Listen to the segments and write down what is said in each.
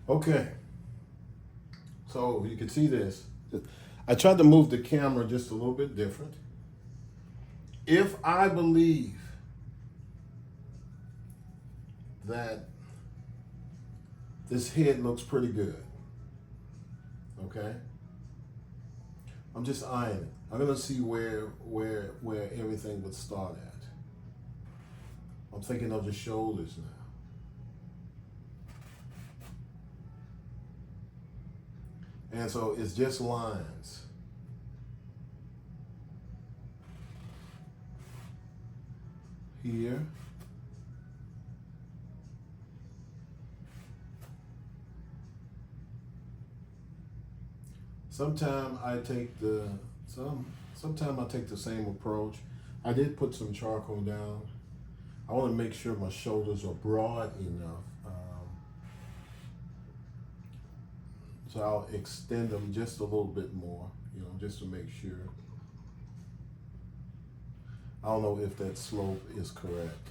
Okay, so you can see this. I tried to move the camera just a little bit different. If I believe that this head looks pretty good, okay, I'm just eyeing it. I'm gonna see where everything would start at. I'm thinking of the shoulders now. And so it's just lines. Here. Sometimes I take the sometimes I take the same approach. I did put some charcoal down. I want to make sure my shoulders are broad enough. So I'll extend them just a little bit more, just to make sure. I don't know if that slope is correct.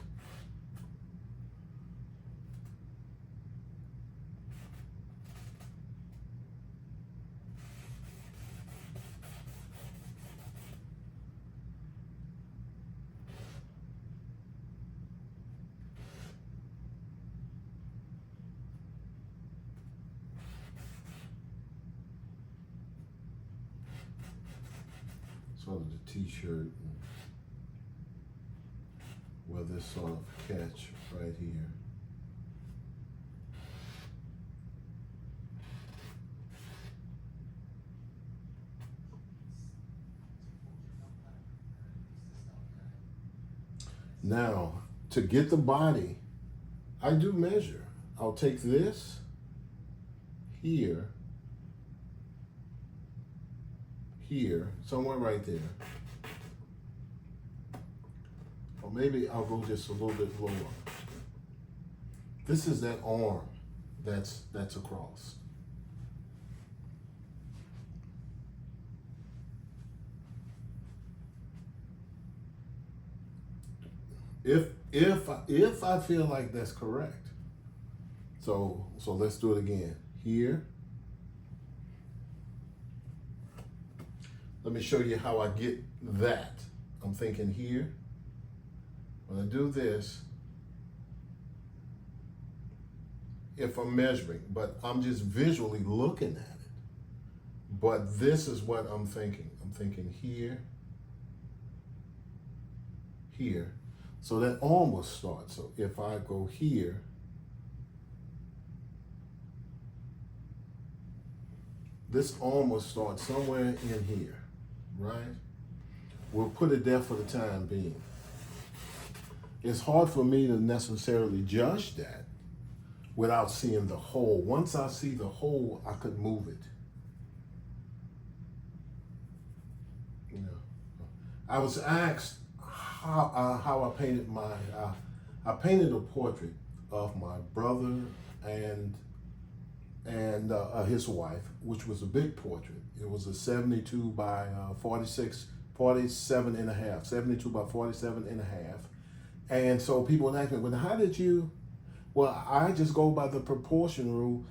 Sort of the t-shirt, where this sort of catch right here. Now, to get the body, I do measure. I'll take this here, somewhere right there. Or maybe I'll go just a little bit lower. This is that arm that's across. If I feel like that's correct. So let's do it again. Here. Let me show you how I get that. I'm thinking here. When I do this, if I'm measuring, but I'm just visually looking at it. But this is what I'm thinking. I'm thinking here, here. So that arm will start. So if I go here, this arm will start somewhere in here, right? We'll put it there for the time being. It's hard for me to necessarily judge that without seeing the whole. Once I see the whole, I could move it. I was asked how I painted I painted a portrait of my brother and his wife, which was a big portrait. It was a 72 by 47 and a half, 72 by 47 and a half. And so people would ask me, well, how did you? Well, I just go by the proportion rule.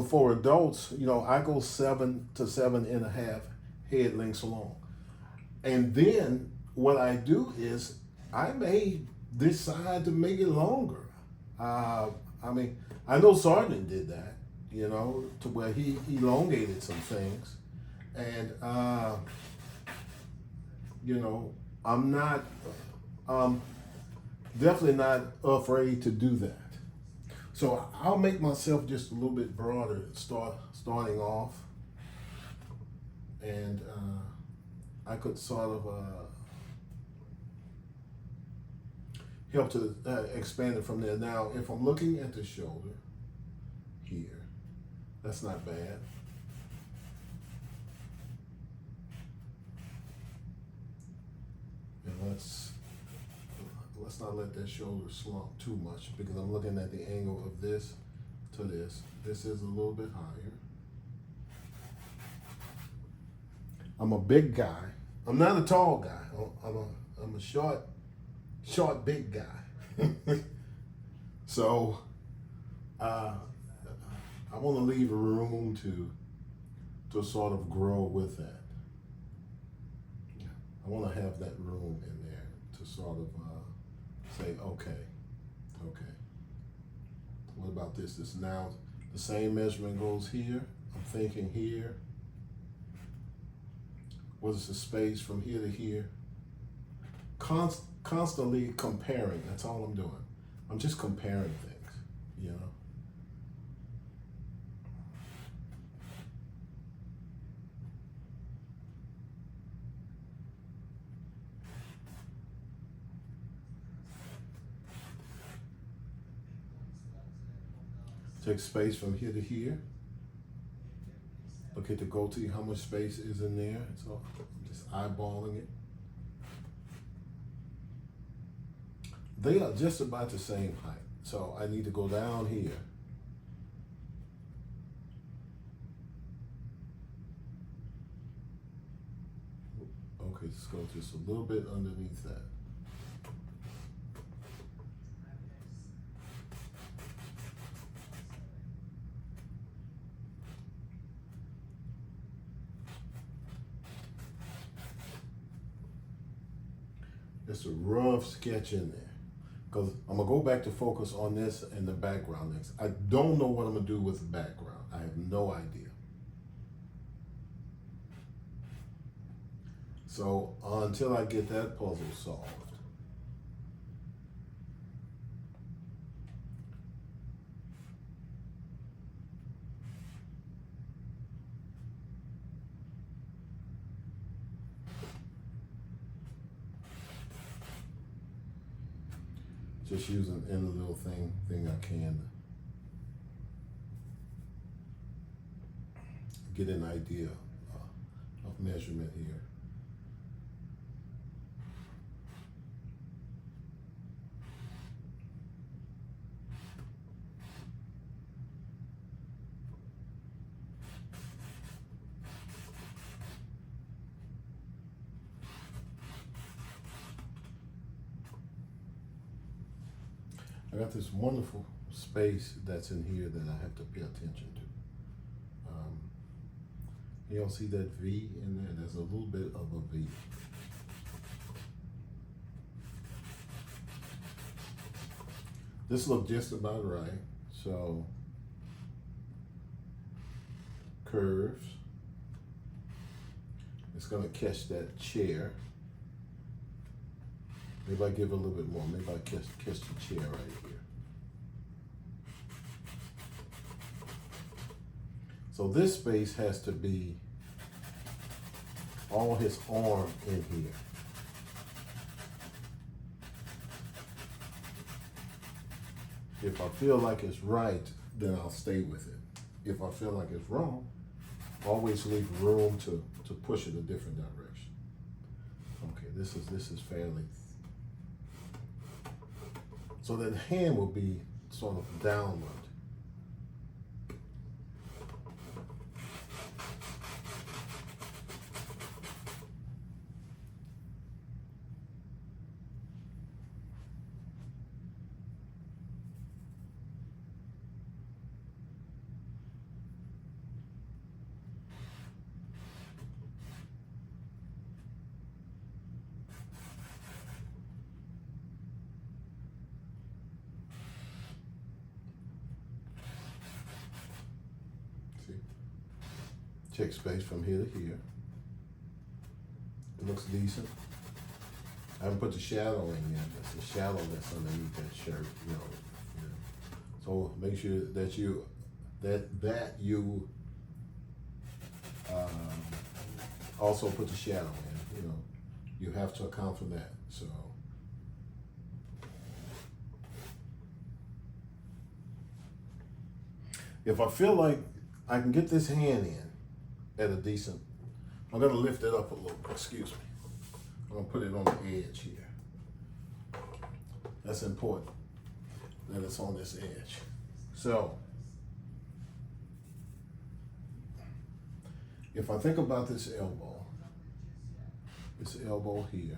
For adults, I go 7 to 7.5 head lengths long. And then what I do is I may decide to make it longer. I know Sergeant did that, to where he elongated some things. And, I'm not, definitely not afraid to do that. So I'll make myself just a little bit broader starting off. And I could sort of help to expand it from there. Now, if I'm looking at the shoulder here, that's not bad. And let's not let that shoulder slump too much, because I'm looking at the angle of this to this. This is a little bit higher. I'm a big guy. I'm not a tall guy. I'm a short, big guy. So I want to leave room to sort of grow with that. I want to have that room in there to sort of say, okay, what about this? This now, the same measurement goes here. I'm thinking here. What is the space from here to here? Constantly comparing. That's all I'm doing. I'm just comparing things, you know. Take space from here to here. Look at the goatee, how much space is in there. So I'm just eyeballing it. They are just about the same height. So I need to go down here. Okay, let's go just a little bit underneath that. Just a rough sketch in there. Because I'm going to go back to focus on this and the background next. I don't know what I'm going to do with the background. I have no idea. So until I get that puzzle solved, just using any little thing I can to get an idea of measurement here. I got this wonderful space that's in here that I have to pay attention to. You don't see that V in there? There's a little bit of a V. This looks just about right. So, curves. It's gonna catch that chair. Maybe I give it a little bit more. Maybe I catch the chair right here. So this space has to be all his arm in here. If I feel like it's right, then I'll stay with it. If I feel like it's wrong, always leave room to push it a different direction. Okay, this is fairly. So that hand will be sort of downward. Check space from here to here. It looks decent. I haven't put the shadow in yet. That's the shadow that's underneath that shirt, you know. So make sure that you also put the shadow in. You know, you have to account for that. So. If I feel like I can get this hand in at a decent, I'm gonna lift it up a little bit, excuse me. I'm gonna put it on the edge here. That's important, that it's on this edge. So, if I think about this elbow here,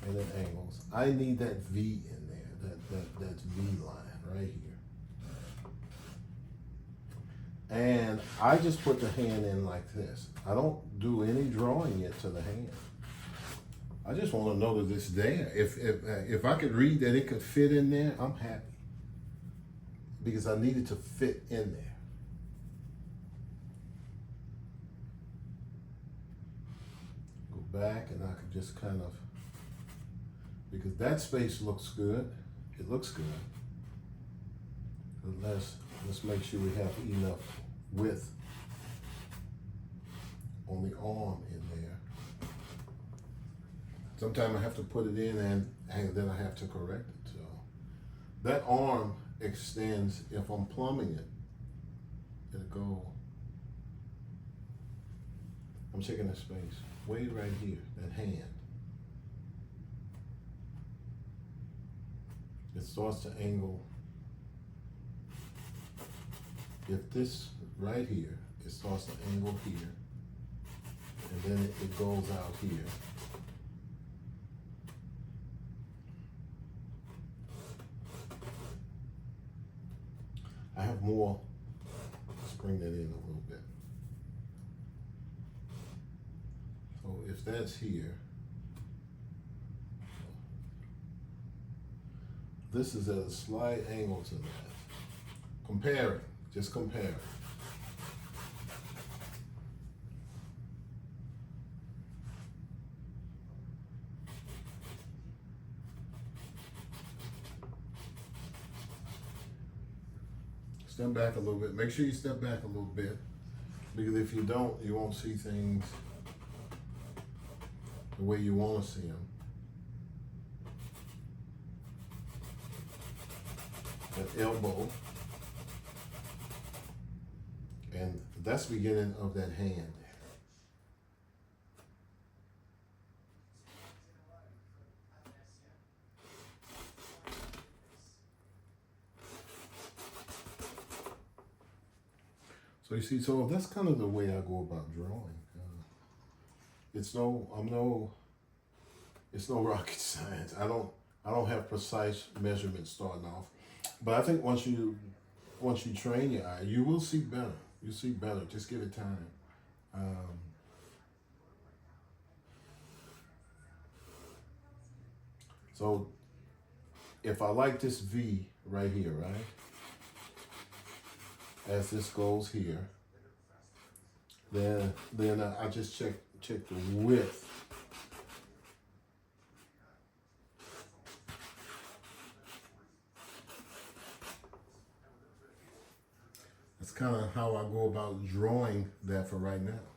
and it angles, I need that V in there, that V line right here. I just put the hand in like this. I don't do any drawing yet to the hand. I just want to know that it's there. If I could read that it could fit in there, I'm happy. Because I need it to fit in there. Go back and I could just kind of, because that space looks good. It looks good. Let's make sure we have enough width on the arm in there. Sometimes I have to put it in and then I have to correct it. So that arm extends, if I'm plumbing it, it'll go, I'm checking the space, way right here, that hand. It starts to angle. If this right here, it starts to angle here, and then it goes out here. I have more. Let's bring that in a little bit. So if that's here, this is at a slight angle to that. Compare it, just compare it. Step back a little bit. Make sure you step back a little bit, because if you don't, you won't see things the way you want to see them. That elbow, and that's the beginning of that hand. So you see, so that's kind of the way I go about drawing. It's no rocket science. I don't have precise measurements starting off, but I think once you train your eye, you will see better. You see better. Just give it time. So if I like this V right here, right? As this goes here, then I just check the width. That's kind of how I go about drawing that for right now.